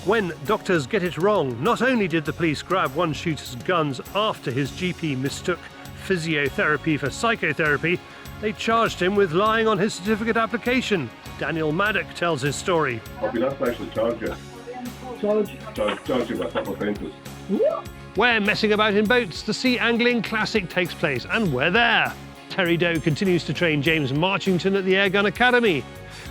When doctors get it wrong, not only did the police grab one shooter's guns after his GP mistook physiotherapy for psychotherapy, they charged him with lying on his certificate application. Daniel Maddock tells his story. I've been asked to actually charge you. Charge you with a couple of offences. We're messing about in boats. The Sea Angling Classic takes place, and we're there. Terry Doe continues to train James Marchington at the Airgun Academy.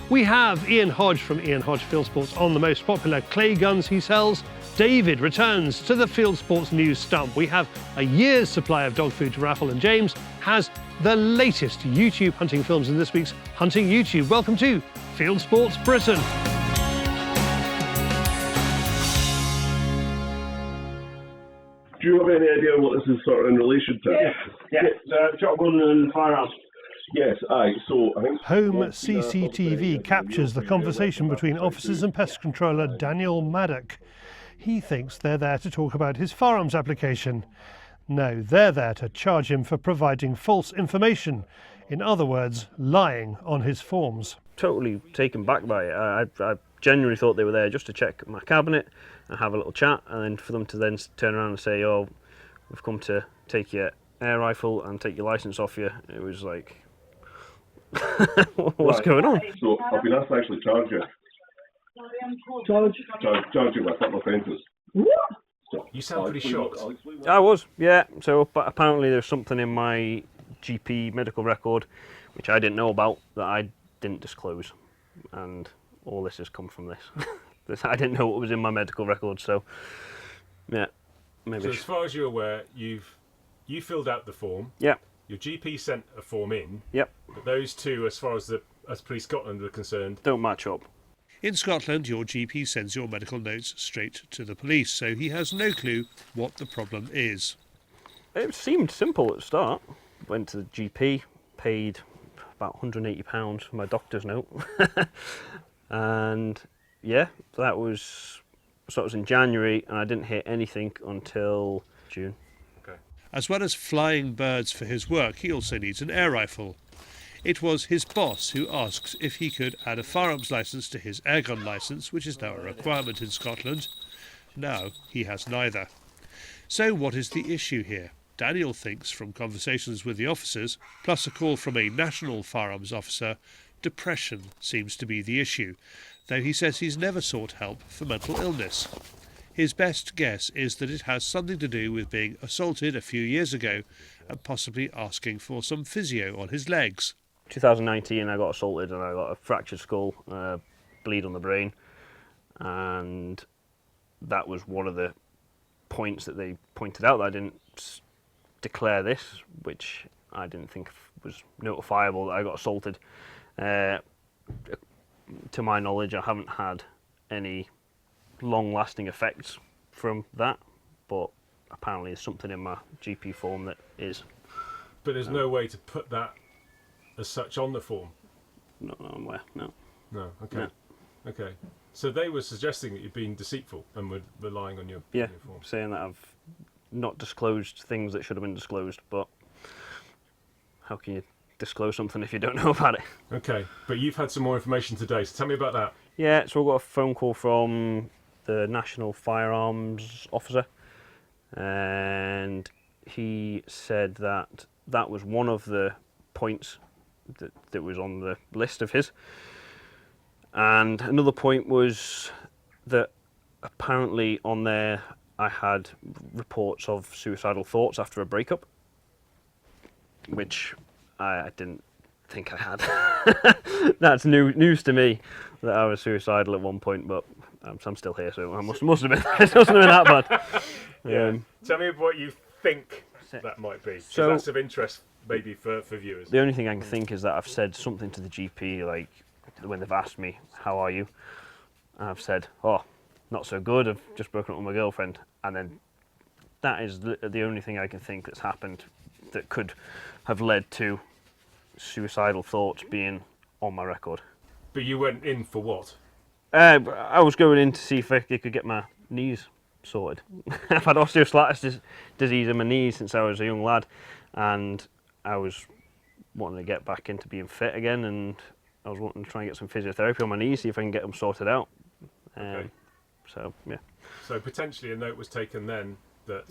We have Ian Hodge from Ian Hodge Fieldsports on the most popular clay guns he sells. David returns to the Fieldsports News stump. We have a year's supply of dog food to raffle, and James has the latest YouTube hunting films in this week's Hunting YouTube. Welcome to Fieldsports Britain. Do you have any idea what this is sort of in relation to? Yeah. Shotgun and firearms. Yes, aye. So I think Home CCTV captures the conversation between officers and pest controller Daniel Maddock. He thinks they're there to talk about his firearms application. No, they're there to charge him for providing false information. In other words, lying on his forms. Totally taken back by it. I genuinely thought they were there just to check my cabinet and have a little chat, and then for them to then turn around and say, "Oh, we've come to take your air rifle and take your license off you." It was like, what's going on? So I've been asked to actually charge you. Charge you with a couple of offences. You sound pretty shocked. I was, yeah. So apparently there's something in my GP medical record which I didn't know about that I didn't disclose, and all this has come from this. I didn't know what was in my medical record, so yeah, maybe. So as far as you're aware, you filled out the form. Yeah. Your GP sent a form in. Yep. But those two, as far as Police Scotland are concerned, don't match up. In Scotland, your GP sends your medical notes straight to the police, so he has no clue what the problem is. It seemed simple at the start. Went to the GP, paid about £180 for my doctor's note, and yeah, that was in January, and I didn't hear anything until June. Okay. As well as flying birds for his work, he also needs an air rifle. It was his boss who asked if he could add a firearms licence to his airgun licence, which is now a requirement in Scotland. Now he has neither. So what is the issue here? Daniel thinks, from conversations with the officers, plus a call from a national firearms officer, depression seems to be the issue, though he says he's never sought help for mental illness. His best guess is that it has something to do with being assaulted a few years ago and possibly asking for some physio on his legs. 2019 I got assaulted and I got a fractured skull, bleed on the brain, and that was one of the points that they pointed out, that I didn't declare this, which I didn't think was notifiable, that I got assaulted. To my knowledge, I haven't had any long-lasting effects from that, but apparently there's something in my GP form that is. But there's no way to put that as such on the form? Not that I'm aware, no. No, okay. No. Okay. So they were suggesting that you've been deceitful and were relying on your, yeah, on your form? saying that I've not disclosed things that should have been disclosed, but how can you disclose something if you don't know about it? Okay, but you've had some more information today, so tell me about that. Yeah, so I got a phone call from the National Firearms officer, and he said that that was one of the points that was on the list of his. And another point was that apparently on there I had reports of suicidal thoughts after a breakup, which I didn't think I had. That's news to me, that I was suicidal at one point, but I'm still here, so I must have been. It must have been that bad. Yeah. Tell me what you think that might be. So that's of interest, maybe for viewers. The only thing I can think is that I've said something to the GP, like when they've asked me, "How are you?" and I've said, "Oh, not so good. I've just broken up with my girlfriend," and then that is the only thing I can think that's happened that could have led to suicidal thoughts being on my record. But you went in for what? I was going in to see if I could get my knees sorted. I've had osteoarthritis disease in my knees since I was a young lad, and I was wanting to get back into being fit again, and I was wanting to try and get some physiotherapy on my knees, see if I can get them sorted out. Okay. So yeah. So potentially a note was taken then that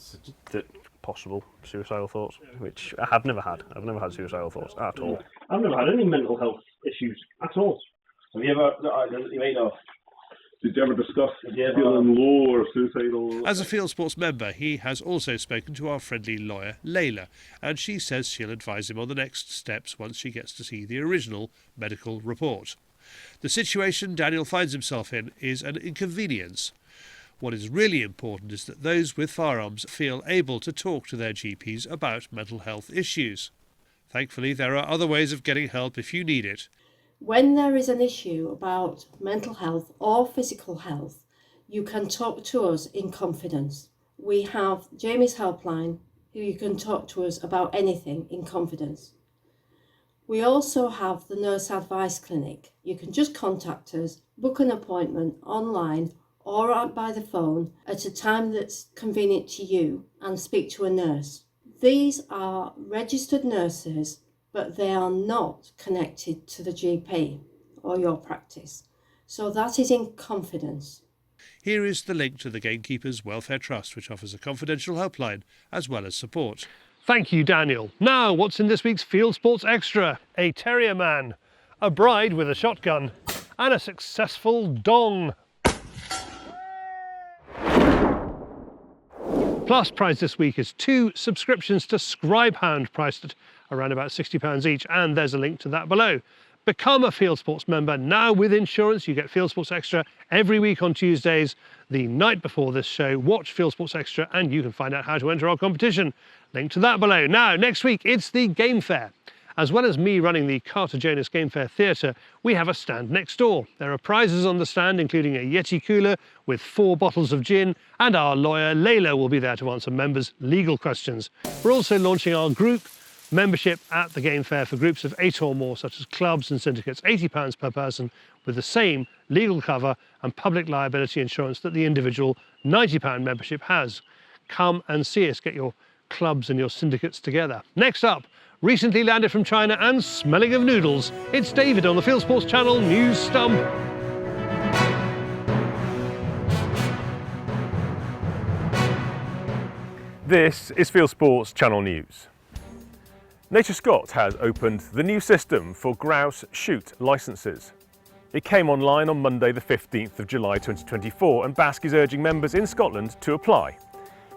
Possible suicidal thoughts, which I have never had. I've never had suicidal thoughts at all. I've never had any mental health issues at all. Have you ever? You may know. Did you ever discuss feeling low or suicidal? As a Fieldsports member, he has also spoken to our friendly lawyer, Layla, and she says she'll advise him on the next steps once she gets to see the original medical report. The situation Daniel finds himself in is an inconvenience. What is really important is that those with firearms feel able to talk to their GPs about mental health issues. Thankfully, there are other ways of getting help if you need it. When there is an issue about mental health or physical health, you can talk to us in confidence. We have Jamie's helpline, who you can talk to us about anything in confidence. We also have the Nurse Advice Clinic. You can just contact us, book an appointment online or by the phone at a time that's convenient to you and speak to a nurse. These are registered nurses, but they are not connected to the GP or your practice. So that is in confidence. Here is the link to the Gamekeepers Welfare Trust, which offers a confidential helpline as well as support. Thank you, Daniel. Now, what's in this week's Fieldsports Extra? A terrier man, a bride with a shotgun, and a successful dong. Plus prize this week is 2 subscriptions to Scribehound, priced at around about £60 each, and there's a link to that below. Become a Fieldsports member now with insurance. You get Fieldsports Extra every week on Tuesdays, the night before this show. Watch Fieldsports Extra and you can find out how to enter our competition. Link to that below. Now, next week, it's the Game Fair. As well as me running the Carter Jonas Game Fair Theatre, we have a stand next door. There are prizes on the stand, including a Yeti cooler with 4 bottles of gin, and our lawyer Layla will be there to answer members' legal questions. We're also launching our group membership at the Game Fair for groups of 8 or more, such as clubs and syndicates, £80 per person, with the same legal cover and public liability insurance that the individual £90 membership has. Come and see us, get your clubs and your syndicates together. Next up, recently landed from China and smelling of noodles, it's David on the Fieldsports Channel News Stump. This is Fieldsports Channel News. Nature Scott has opened the new system for grouse shoot licences. It came online on Monday the 15th of July 2024 and BASC is urging members in Scotland to apply.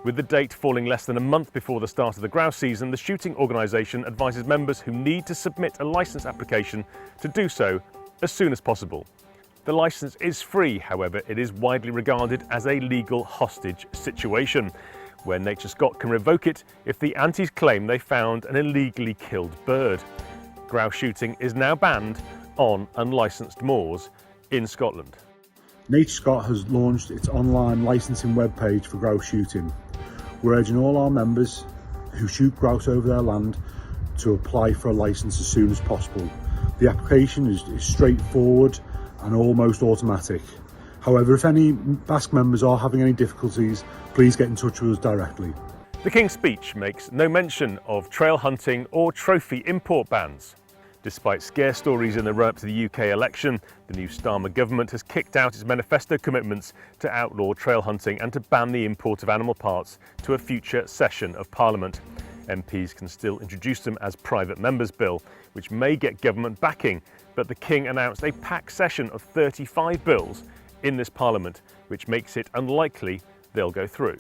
With the date falling less than a month before the start of the grouse season, the shooting organisation advises members who need to submit a licence application to do so as soon as possible. The licence is free, however, it is widely regarded as a legal hostage situation, where Nature Scott can revoke it if the antis claim they found an illegally killed bird. Grouse shooting is now banned on unlicensed moors in Scotland. Nature Scott has launched its online licensing webpage for grouse shooting. We're urging all our members who shoot grouse over their land to apply for a licence as soon as possible. The application is straightforward and almost automatic. However, if any BASC members are having any difficulties, please get in touch with us directly. The King's Speech makes no mention of trail hunting or trophy import bans. Despite scare stories in the run-up to the UK election, the new Starmer government has kicked out its manifesto commitments to outlaw trail hunting and to ban the import of animal parts to a future session of Parliament. MPs can still introduce them as private members' bill, which may get government backing, but the King announced a packed session of 35 bills in this Parliament, which makes it unlikely they'll go through.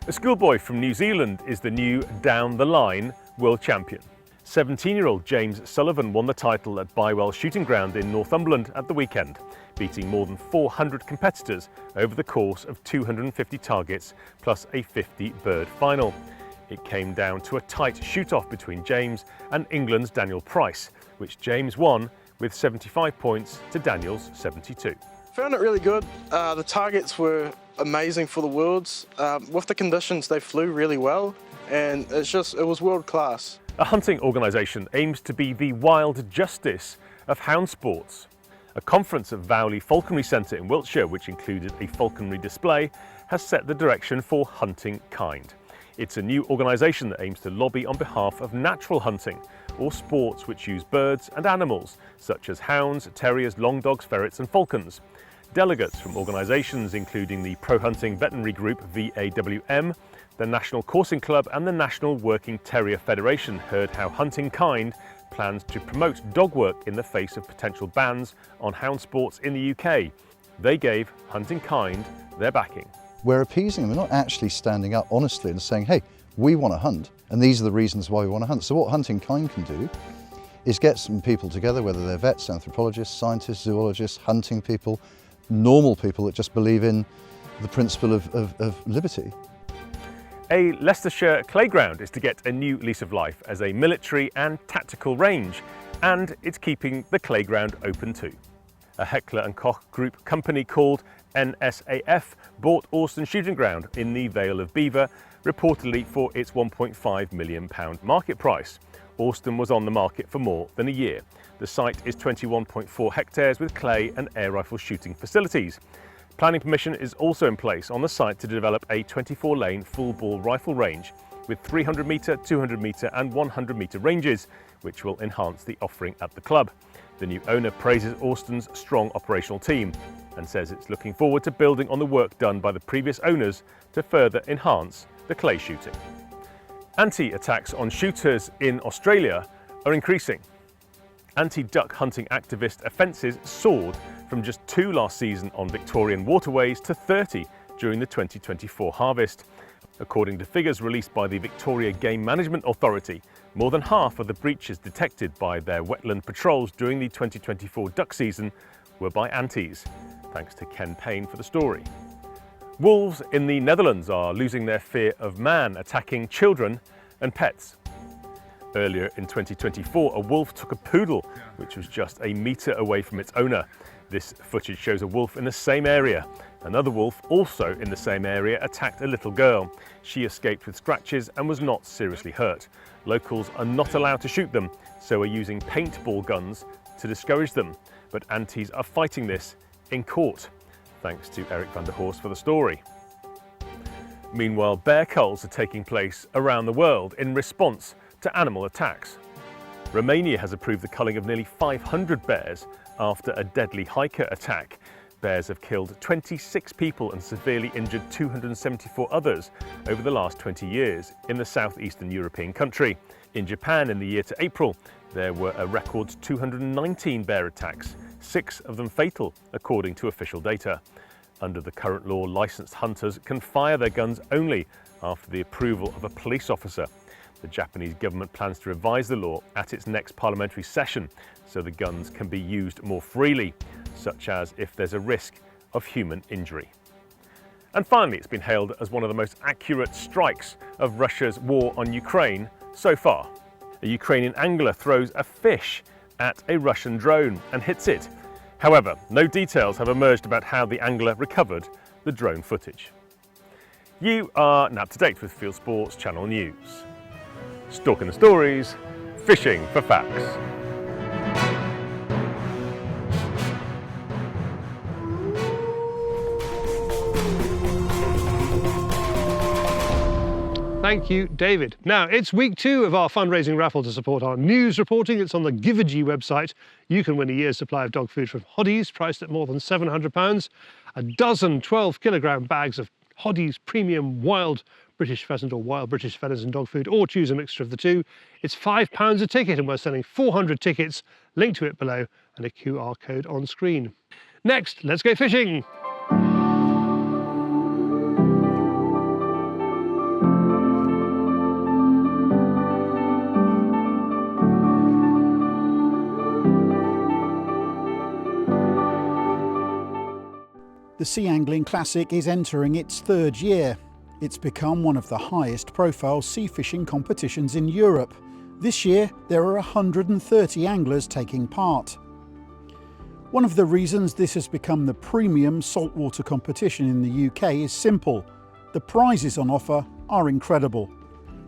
A schoolboy from New Zealand is the new Down the Line world champion. 17-year-old James Sullivan won the title at Bywell Shooting Ground in Northumberland at the weekend, beating more than 400 competitors over the course of 250 targets plus a 50-bird final. It came down to a tight shoot-off between James and England's Daniel Price, which James won with 75 points to Daniel's 72. Found it really good. The targets were amazing for the Worlds. With the conditions, they flew really well, and it was world class. A hunting organisation aims to be the wild justice of hound sports. A conference at Vowley Falconry Centre in Wiltshire, which included a falconry display, has set the direction for hunting kind. It's a new organisation that aims to lobby on behalf of natural hunting, or sports which use birds and animals, such as hounds, terriers, long dogs, ferrets and falcons. Delegates from organisations including the Pro Hunting Veterinary Group VAWM, the National Coursing Club and the National Working Terrier Federation heard how Hunting Kind plans to promote dog work in the face of potential bans on hound sports in the UK. They gave Hunting Kind their backing. We're appeasing them, we're not actually standing up honestly and saying, hey, we want to hunt and these are the reasons why we want to hunt. So what Hunting Kind can do is get some people together, whether they're vets, anthropologists, scientists, zoologists, hunting people, normal people that just believe in the principle of liberty. A Leicestershire playground is to get a new lease of life as a military and tactical range, and it's keeping the playground open too. A Heckler & Koch Group company called NSAF bought Austin Shooting Ground in the Vale of Belvoir, reportedly for its £1.5 million market price. Austin was on the market for more than a year. The site is 21.4 hectares with clay and air rifle shooting facilities. Planning permission is also in place on the site to develop a 24-lane full-bore rifle range with 300 metre, 200 metre and 100 metre ranges, which will enhance the offering at the club. The new owner praises Austin's strong operational team and says it's looking forward to building on the work done by the previous owners to further enhance the clay shooting. Anti-attacks on shooters in Australia are increasing. Anti-duck hunting activist offences soared from just 2 last season on Victorian waterways to 30 during the 2024 harvest. According to figures released by the Victoria Game Management Authority, more than half of the breaches detected by their wetland patrols during the 2024 duck season were by antis. Thanks to Ken Payne for the story. Wolves in the Netherlands are losing their fear of man attacking children and pets. Earlier in 2024, a wolf took a poodle, which was just a metre away from its owner. This footage shows a wolf in the same area. Another wolf, also in the same area, attacked a little girl. She escaped with scratches and was not seriously hurt. Locals are not allowed to shoot them, so are using paintball guns to discourage them. But antis are fighting this in court. Thanks to Eric van der Horst for the story. Meanwhile, bear culls are taking place around the world in response to animal attacks. Romania has approved the culling of nearly 500 bears after a deadly hiker attack. Bears have killed 26 people and severely injured 274 others over the last 20 years in the southeastern European country. In Japan, in the year to April, there were a record 219 bear attacks, 6 of them fatal, according to official data. Under the current law, licensed hunters can fire their guns only after the approval of a police officer. The Japanese government plans to revise the law at its next parliamentary session so the guns can be used more freely, such as if there's a risk of human injury. And finally, it's been hailed as one of the most accurate strikes of Russia's war on Ukraine so far. A Ukrainian angler throws a fish at a Russian drone and hits it. However, no details have emerged about how the angler recovered the drone footage. You are now up to date with Fieldsports Channel News. Stalking the stories, fishing for facts. Thank you, David. Now, it's week 2 of our fundraising raffle to support our news reporting. It's on the Givergy website. You can win a year's supply of dog food from Hoddy's, priced at more than £700. A dozen 12-kilogram bags of Hoddy's premium wild British pheasant or wild British venison dog food, or choose a mixture of the two. It's £5 a ticket, and we're selling 400 tickets. Link to it below and a QR code on screen. Next, let's go fishing. The Sea Angling Classic is entering its 3rd year. It's become one of the highest profile sea fishing competitions in Europe. This year there are 130 anglers taking part. One of the reasons this has become the premium saltwater competition in the UK is simple. The prizes on offer are incredible.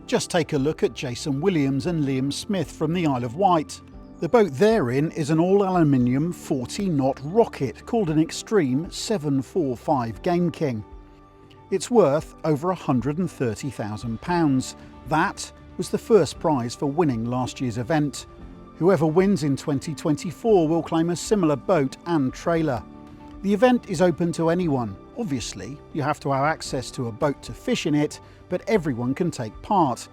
Just take a look at Jason Williams and Liam Smith from the Isle of Wight. The boat they're in is an all-aluminium 40-knot rocket called an Extreme 745 Game King. It's worth over £130,000. That was the first prize for winning last year's event. Whoever wins in 2024 will claim a similar boat and trailer. The event is open to anyone. Obviously, you have to have access to a boat to fish in it, but everyone can take part.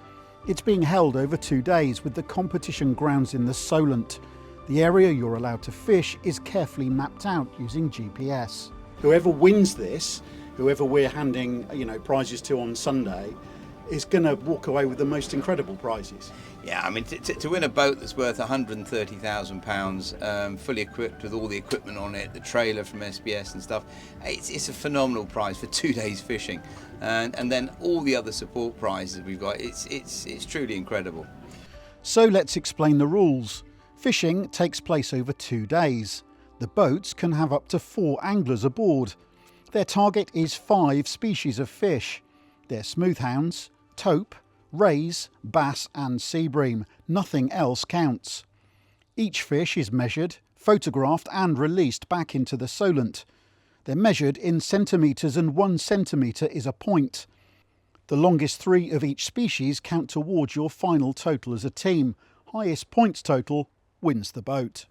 It's being held over 2 days with the competition grounds in the Solent. The area you're allowed to fish is carefully mapped out using GPS. Whoever wins this, whoever we're handing, prizes to on Sunday, is going to walk away with the most incredible prizes. Yeah, I mean, to win a boat that's worth £130,000, fully equipped with all the equipment on it, the trailer from SBS and stuff, it's a phenomenal prize for 2 days fishing, and then all the other support prizes we've got. It's truly incredible. So let's explain the rules. Fishing takes place over 2 days. The boats can have up to 4 anglers aboard. Their target is 5 species of fish. They're smoothhounds, taupe, rays, bass and sea bream. Nothing else counts. Each fish is measured, photographed and released back into the Solent. They're measured in centimetres and 1 centimetre is a point. The longest 3 of each species count towards your final total as a team. Highest points total wins the boat.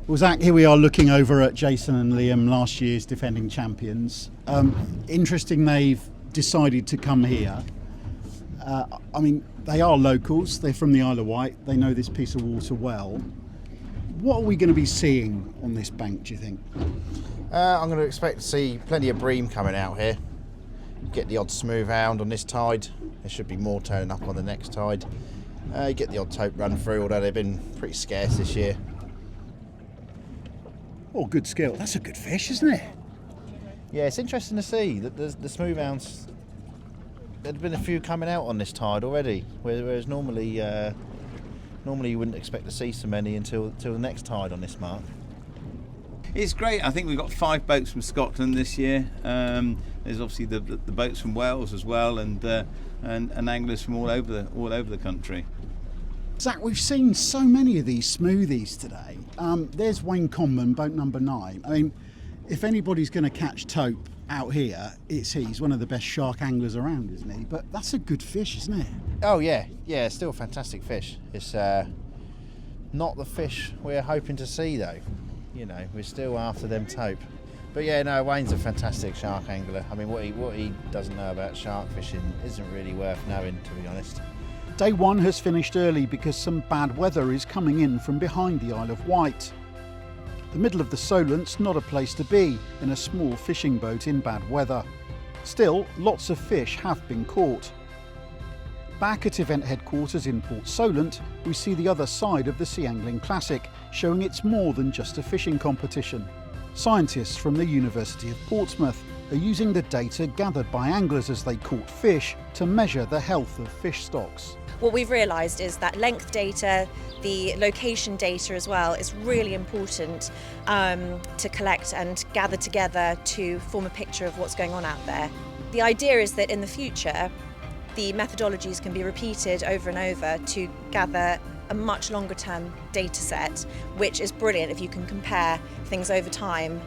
Well, Zach, here we are looking over at Jason and Liam, last year's defending champions. Interesting they've decided to come here. They are locals, they're from the Isle of Wight, they know this piece of water well. What are we going to be seeing on this bank, do you think? I'm going to expect to see plenty of bream coming out here. Get the odd smooth hound on this tide. There should be more turning up on the next tide. You get the odd taupe run through, although they've been pretty scarce this year. Oh, good skill. That's a good fish, isn't it? Yeah, it's interesting to see that the smooth hounds, there'd been a few coming out on this tide already, whereas normally you wouldn't expect to see so many until the next tide on this mark. It's great. I think we've got 5 boats from Scotland this year. There's obviously the boats from Wales as well, and anglers from all over the country. Zach, we've seen so many of these smoothies today. There's Wayne Conman, boat number 9. I mean, if anybody's going to catch taupe out here, it's he. He's one of the best shark anglers around, isn't he? But that's a good fish, isn't it? Oh yeah, it's still a fantastic fish. It's not the fish we're hoping to see though. We're still after them taupe. But yeah, no, Wayne's a fantastic shark angler. I mean, what he doesn't know about shark fishing isn't really worth knowing, to be honest. Day 1 has finished early because some bad weather is coming in from behind the Isle of Wight. The middle of the Solent's not a place to be in a small fishing boat in bad weather. Still, lots of fish have been caught. Back at event headquarters in Port Solent, we see the other side of the Sea Angling Classic, showing it's more than just a fishing competition. Scientists from the University of Portsmouth are using the data gathered by anglers as they caught fish to measure the health of fish stocks. What we've realised is that length data, the location data as well, is really important to collect and gather together to form a picture of what's going on out there. The idea is that in the future, the methodologies can be repeated over and over to gather a much longer term data set, which is brilliant if you can compare things over time,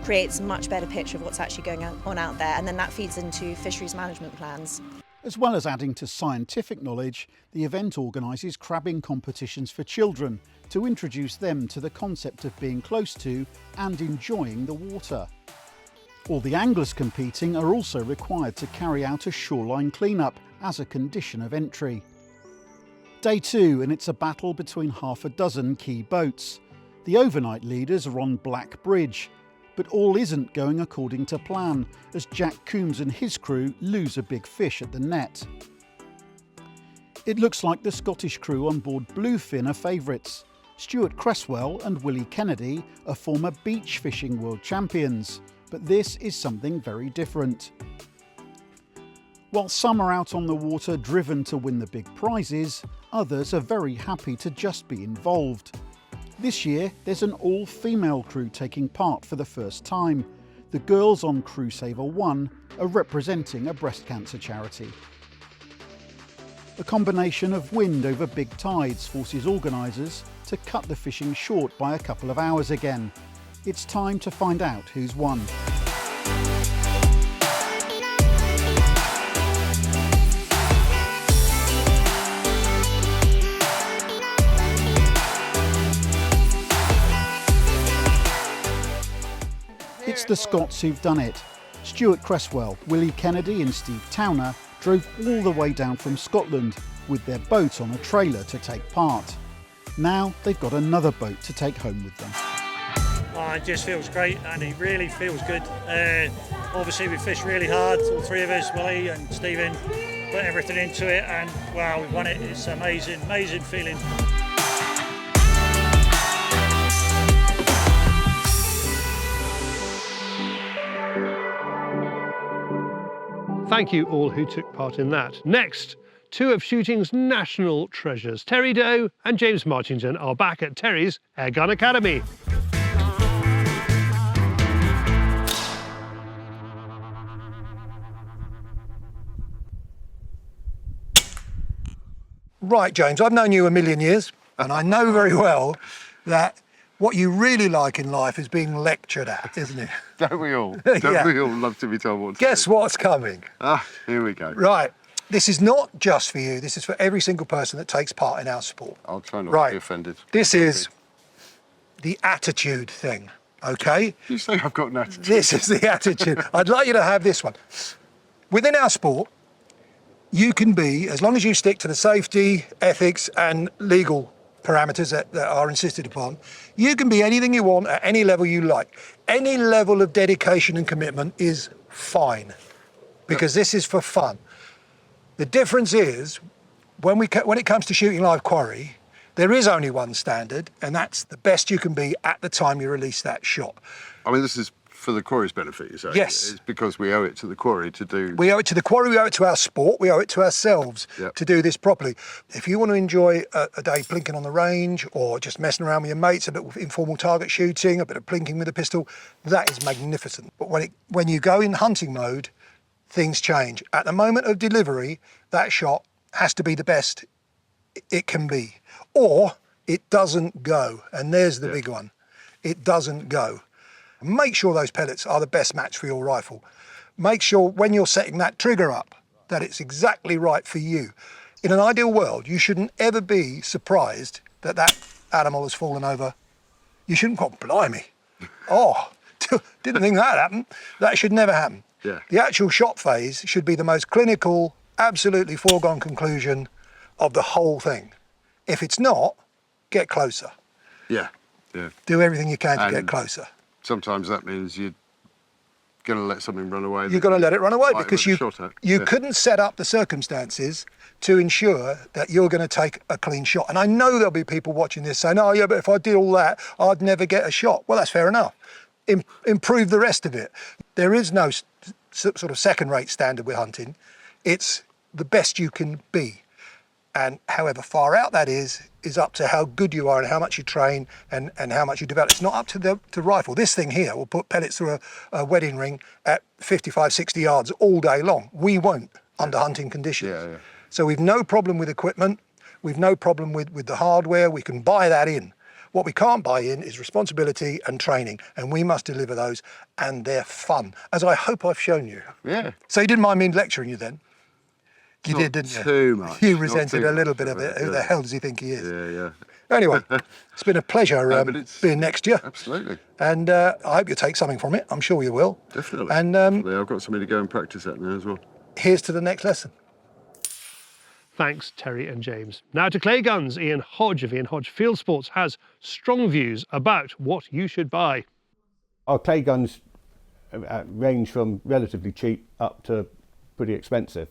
creates a much better picture of what's actually going on out there, and then that feeds into fisheries management plans. As well as adding to scientific knowledge, the event organises crabbing competitions for children to introduce them to the concept of being close to and enjoying the water. All the anglers competing are also required to carry out a shoreline clean-up as a condition of entry. Day 2, and it's a battle between half a dozen key boats. The overnight leaders are on Black Bridge, but all isn't going according to plan as Jack Coombs and his crew lose a big fish at the net. It looks like the Scottish crew on board Bluefin are favourites. Stuart Cresswell and Willie Kennedy are former beach fishing world champions, but this is something very different. While some are out on the water driven to win the big prizes, others are very happy to just be involved. This year, there's an all-female crew taking part for the first time. The girls on Crew Saver 1 are representing a breast cancer charity. A combination of wind over big tides forces organisers to cut the fishing short by a couple of hours again. It's time to find out who's won. the Scots who've done it. Stuart Cresswell, Willie Kennedy and Steve Towner drove all the way down from Scotland with their boat on a trailer to take part. Now they've got another boat to take home with them. Oh, it just feels great, and it really feels good. Obviously we fished really hard, all three of us, Willie and Stephen, put everything into it, and wow, we won it. It's amazing, amazing feeling. Thank you all who took part in that. Next, two of shooting's national treasures, Terry Doe and James Marchington, are back at Terry's Airgun Academy. Right, James, I've known you a million years, and I know very well that what you really like in life is being lectured at, isn't it? Don't we all? Don't we all love to be told what to Guess do? what's coming? Ah, here we go. Right, this is not just for you, this is for every single person that takes part in our sport. I'll try not to be offended. This is the attitude thing, okay? You say I've got an attitude. This is the attitude. I'd like you to have this one. Within our sport, you can be, as long as you stick to the safety, ethics and legal parameters that are insisted upon, you can be anything you want at any level you like. Any level of dedication and commitment is fine, because this is for fun. The difference is, when it comes to shooting live quarry, there is only one standard, and that's the best you can be at the time you release that shot. I mean, this is for the quarry's benefit, you say? Yes. It's because we owe it to the quarry to do... We owe it to the quarry, we owe it to our sport, we owe it to ourselves to do this properly. If you want to enjoy a day plinking on the range, or just messing around with your mates, a bit of informal target shooting, a bit of plinking with a pistol, that is magnificent. But when you go in hunting mode, things change. At the moment of delivery, that shot has to be the best it can be, or it doesn't go. And there's the big one. It doesn't go. Make sure those pellets are the best match for your rifle. Make sure when you're setting that trigger up that it's exactly right for you. In an ideal world, you shouldn't ever be surprised that that animal has fallen over. You shouldn't go, blimey. Oh, didn't think that happened. That should never happen. Yeah. The actual shot phase should be the most clinical, absolutely foregone conclusion of the whole thing. If it's not, get closer. Yeah. Do everything you can to get closer. Sometimes that means you're going to let something run away. You're going to let it run away because you Yeah. couldn't set up the circumstances to ensure that you're going to take a clean shot. And I know there'll be people watching this saying, oh yeah, but if I did all that, I'd never get a shot. Well, that's fair enough. Improve the rest of it. There is no sort of second-rate standard with hunting. It's the best you can be. And however far out that is up to how good you are and how much you train and how much you develop. It's not up to the rifle. This thing here will put pellets through a wedding ring at 55, 60 yards all day long. We won't under hunting conditions. So we've no problem with equipment. We've no problem with the hardware. We can buy that in. What we can't buy in is responsibility and training, and we must deliver those, and they're fun, as I hope I've shown you. Yeah. So you didn't mind me lecturing you then? You did, didn't you? Too much. You resented a little bit of it. Who the hell does he think he is? Yeah. Anyway, it's been a pleasure being next to you. Absolutely. And I hope you take something from it. I'm sure you will. Definitely. And I've got somebody to go and practice that now as well. Here's to the next lesson. Thanks, Terry and James. Now to clay guns. Ian Hodge of Ian Hodge Fieldsports has strong views about what you should buy. Our clay guns range from relatively cheap up to pretty expensive.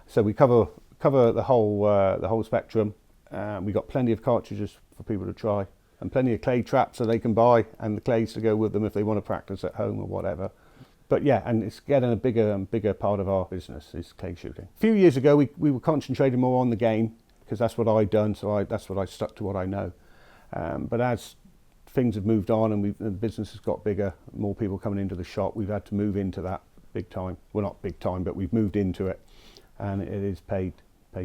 So we cover the whole spectrum. We've got plenty of cartridges for people to try, and plenty of clay traps that they can buy, and the clays to go with them if they want to practice at home or whatever. But yeah, and it's getting a bigger and bigger part of our business is clay shooting. A few years ago, we were concentrating more on the game because that's what I'd done. So that's what I stuck to what I know. But as things have moved on and the business has got bigger, more people coming into the shop, we've had to move into that big time. Well, not big time, but we've moved into it. And it is paid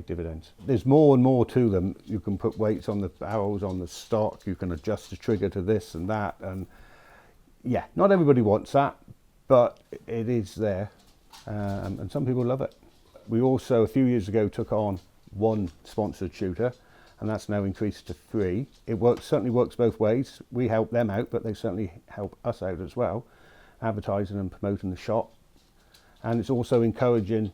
dividends. There's more and more to them. You can put weights on the barrels, on the stock, you can adjust the trigger to this and that, and yeah, not everybody wants that, but it is there, and some people love it. We also, a few years ago, took on one sponsored shooter, and that's now increased to 3. It certainly works both ways. We help them out, but they certainly help us out as well. advertising and promoting the shot, and it's also encouraging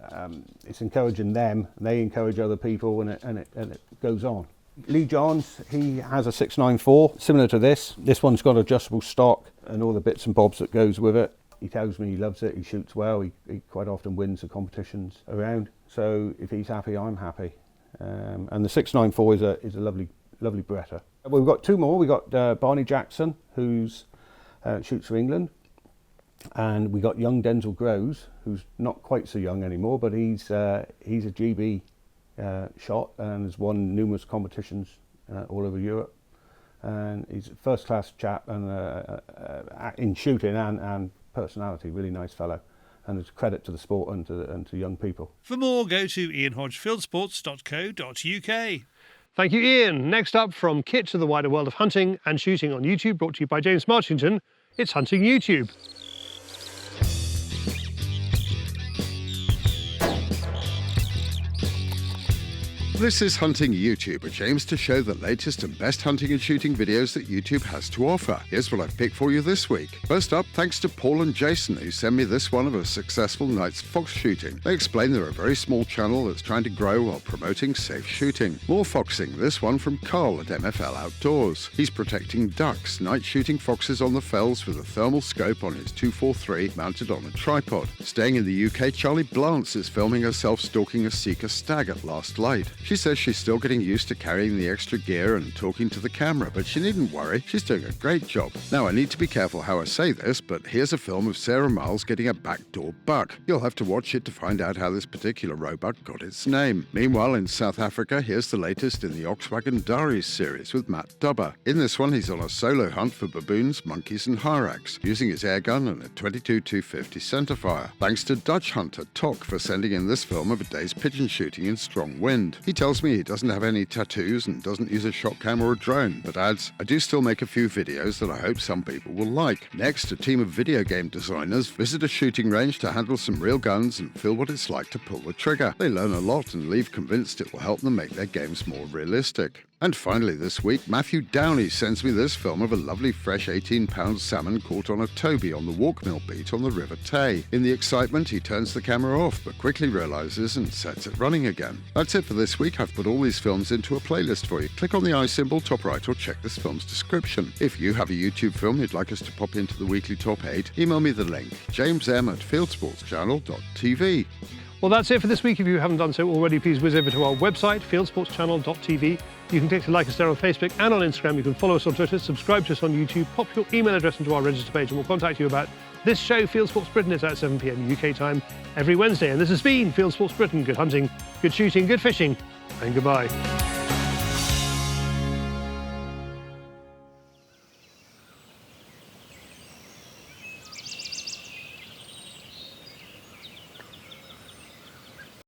them, and they encourage other people, and it goes on. Lee Johns, he has a 694 similar to this. This one's got adjustable stock and all the bits and bobs that goes with it. He tells me he loves it, he shoots well, he quite often wins the competitions around, so if he's happy, I'm happy. And the 694 is a lovely Beretta. We've got two more. We've got Barney Jackson, who's shoots for England, and we got young Denzel Groves, who's not quite so young anymore, but he's a GB shot and has won numerous competitions all over Europe. And he's a first-class chap and in shooting and personality, really nice fellow. And it's a credit to the sport and to young people. For more, go to ianhodgefieldsports.co.uk. Thank you, Ian. Next up, from kit to the wider world of hunting and shooting on YouTube, brought to you by James Marchington, it's Hunting YouTube. This is Hunting YouTube, which aims to show the latest and best hunting and shooting videos that YouTube has to offer. Here's what I've picked for you this week. First up, thanks to Paul and Jason, who sent me this one of a successful night's fox shooting. They explain they're a very small channel that's trying to grow while promoting safe shooting. More foxing, this one from Carl at MFL Outdoors. He's protecting ducks, night shooting foxes on the fells with a thermal scope on his 243 mounted on a tripod. Staying in the UK, Charlie Blance is filming herself stalking a Seeker stag at last light. She says she's still getting used to carrying the extra gear and talking to the camera, but she needn't worry, she's doing a great job. Now, I need to be careful how I say this, but here's a film of Sarah Miles getting a backdoor buck. You'll have to watch it to find out how this particular roebuck got its name. Meanwhile, in South Africa, here's the latest in the Oxwagon Diaries series with Matt Dubber. In this one, he's on a solo hunt for baboons, monkeys and hyrax, using his airgun and a 22-250 centerfire. Thanks to Dutch hunter Tok for sending in this film of a day's pigeon shooting in strong wind. He tells me he doesn't have any tattoos and doesn't use a shot cam or a drone, but adds, I do still make a few videos that I hope some people will like. Next, a team of video game designers visit a shooting range to handle some real guns and feel what it's like to pull the trigger. They learn a lot and leave convinced it will help them make their games more realistic. And finally this week, Matthew Downey sends me this film of a lovely fresh 18-pound salmon caught on a Toby on the Walkmill beat on the River Tay. In the excitement, he turns the camera off, but quickly realises and sets it running again. That's it for this week. I've put all these films into a playlist for you. Click on the I symbol top right or check this film's description. If you have a YouTube film you'd like us to pop into the weekly top 8, email me the link, jamesm@fieldsportschannel.tv. Well, that's it for this week. If you haven't done so already, please whiz over to our website, fieldsportschannel.tv. You can click to like us there on Facebook and on Instagram. You can follow us on Twitter, subscribe to us on YouTube, pop your email address into our register page, and we'll contact you about this show. Fieldsports Britain is at 7 p.m. UK time every Wednesday. And this has been Fieldsports Britain. Good hunting, good shooting, good fishing, and goodbye.